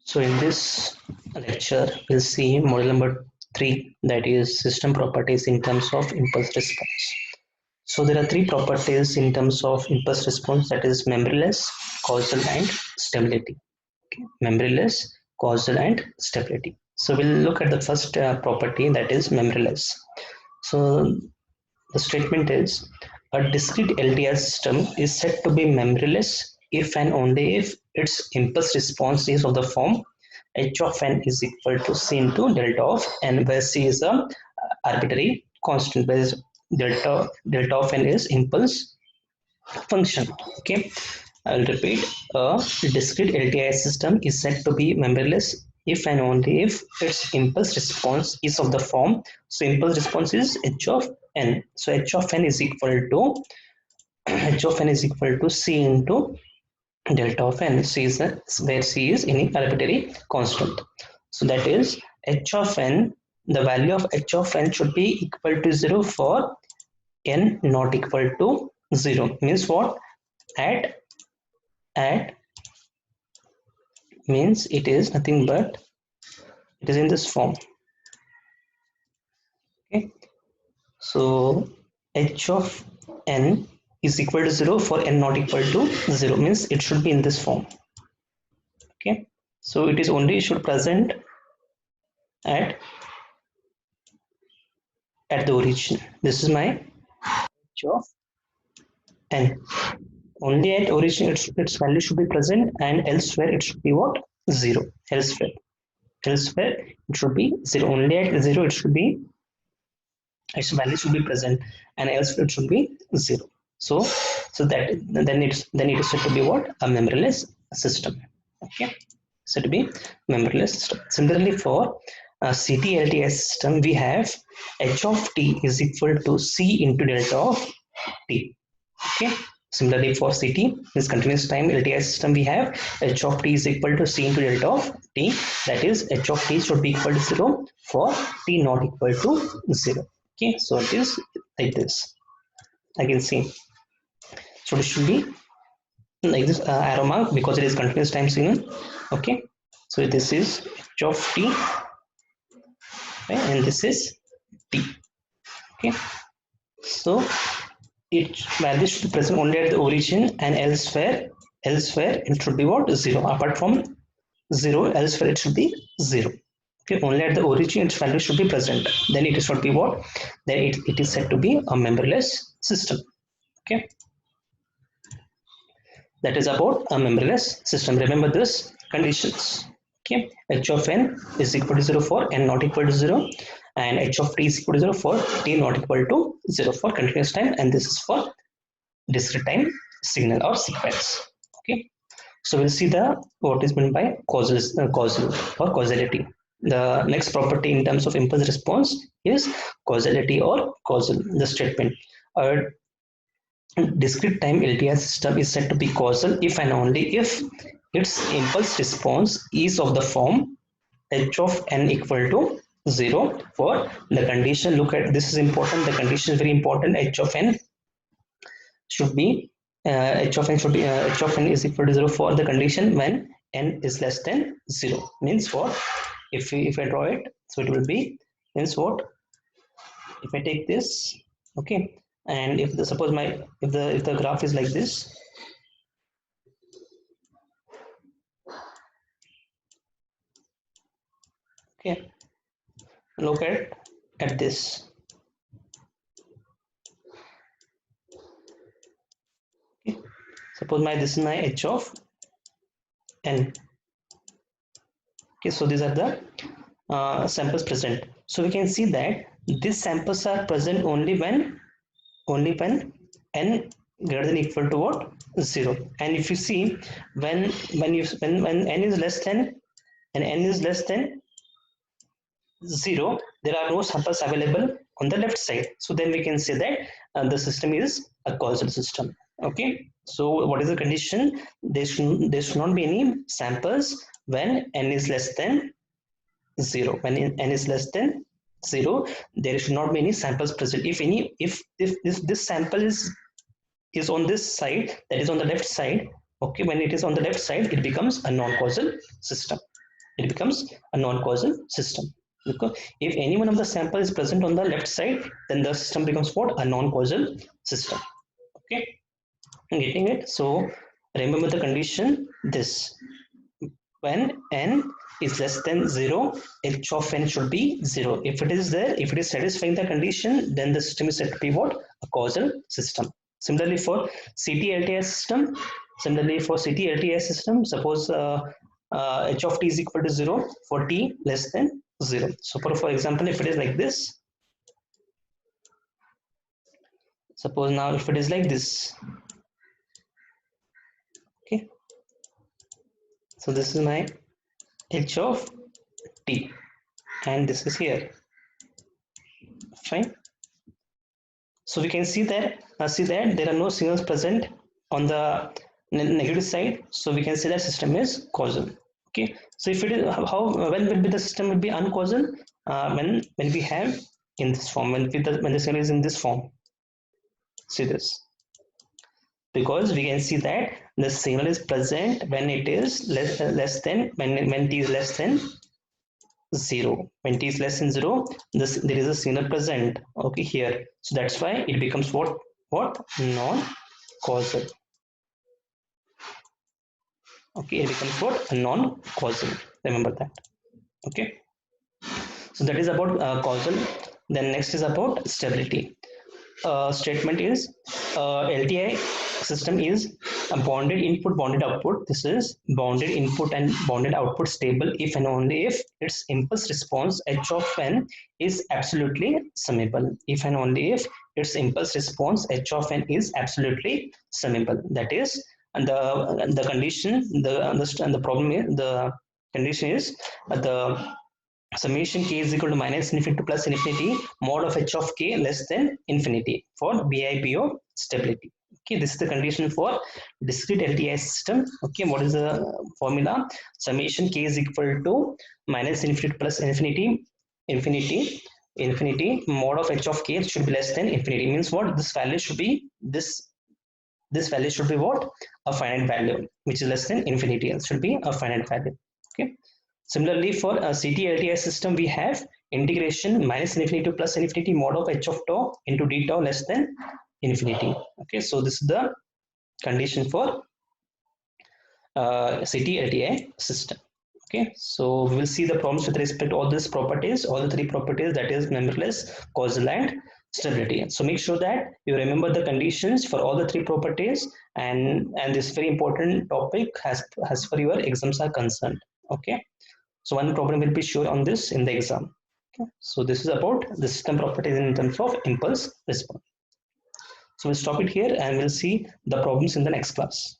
So in this lecture, we'll see model number 3, that is system properties in terms of impulse response. So there are three properties in terms of impulse response, that is memoryless, causal and stability. Okay. Memoryless, causal and stability. So we'll look at the first property, that is memoryless. So the statement is a discrete LTI system is said to be memoryless if and only if its impulse response is of the form h of n is equal to c into delta of n, where c is a arbitrary constant, where delta of n is impulse function. Okay, I'll repeat. A discrete LTI system is said to be memoryless if and only if its impulse response is of the form. So impulse response is h of n. So h of n is equal to c into delta of n. C is where c is any arbitrary constant. So that is h of n. The value of h of n should be equal to 0 for n not equal to 0. Means what? At means it is nothing but it is in this form. Okay, so h of n is equal to 0 for n not equal to 0, means it should be in this form. Okay, so it is only should present at the origin. This is my h of n. Only at origin its value should be present, and elsewhere it should be what? 0. Elsewhere it should be 0. Only at 0 it should be, its value should be present, and else it should be 0. So that then it is said to be what? A memoryless system. Okay, said to be memoryless system. Similarly, for a CT-LTI system, we have h of t is equal to c into delta of t. Okay, similarly for CT, this continuous time LTI system, we have h of t is equal to c into delta of t. That is, h of t should be equal to 0 for t not equal to 0. Okay, so it is like this. I can see. So it should be like this arrow mark, because it is continuous time signal. Okay, so this is h of t, okay, and this is t. Okay, so its value should be present only at the origin, and elsewhere it should be what? 0. Apart from 0, elsewhere it should be 0. Okay, only at the origin its value should be present, then it should be what? Then it is said to be a memoryless system. Okay, that is about a memoryless system. Remember this conditions. Okay, h of n is equal to 0 for n not equal to 0, and h of t is equal to 0 for t not equal to 0 for continuous time, and this is for discrete time signal or sequence. Okay, so we'll see the what is meant by causal or causality. The next property in terms of impulse response is causality or causal. The statement: a discrete time LTI system is said to be causal if and only if its impulse response is of the form h of n equal to 0 for the condition. Look at this, is important. The condition is very important. H of n should be h of n is equal to 0 for the condition when n is less than 0. Means what? If I draw it, so it will be, means what? If I take this, okay, and if the suppose my if the graph is like this, okay, look at this. Okay, suppose this is my h of n. Okay, so these are the samples present. So we can see that these samples are present only when n greater than equal to what? 0. And if you see, when n is less than, and n is less than 0, there are no samples available on the left side. So then we can say that the system is a causal system. Okay, so what is the condition? There should not be any samples when n is less than 0. When n is less than 0, there should not be any samples present. If this sample is on this side, that is on the left side, okay, when it is on the left side, it becomes a non-causal system. it becomes a non-causal system. Because if any one of the sample is present on the left side, then the system becomes what? A non-causal system. Okay, getting it? So remember the condition, this, when n is less than 0, h of n should be 0. If it is there, if it is satisfying the condition, then the system is said to be what? A causal system. Similarly for CT-LTI system, suppose h of t is equal to 0 for t less than 0. So for example, if it is like this, suppose now if it is like this, okay, so this is my h of t and this is here, fine. So we can see that there are no signals present on the negative side, so we can say that system is causal. Okay, so if it is, how, when will be the system will be uncausal? When we have in this form, when the signal is in this form. See this, because we can see that the signal is present when it is less than when t is less than 0. When t is less than 0, there is a signal present, okay, here. So that's why it becomes what non-causal. Okay, it becomes what? A non-causal. Remember that. Okay, so that is about causal. Then next is about stability. Statement is LTI system is a bounded input, bounded output. This is bounded input and bounded output stable if and only if its impulse response h of n is absolutely summable. If and only if its impulse response h of n is absolutely summable. That is, and the condition, the problem is, the condition is the summation k is equal to minus infinity to plus infinity mod of h of k less than infinity for BIPO stability. Okay, this is the condition for discrete LTI system. Okay, what is the formula? Summation k is equal to minus infinity to plus infinity mod of h of k should be less than infinity. Means what? This value should be this value should be what? A finite value, which is less than infinity. It should be a finite value. Okay. Similarly, for a CT-LTI system, we have integration minus infinity to plus infinity mod of h of tau into d tau less than infinity. Okay, so this is the condition for CT-LTI system. Okay, so we will see the problems with respect to all these properties, all the three properties, that is memberless, causal, and stability. So make sure that you remember the conditions for all the three properties, and this very important topic as for your exams are concerned. Okay. So one problem will be sure on this in the exam. Okay. So this is about the system properties in terms of impulse response. So we'll stop it here and we'll see the problems in the next class.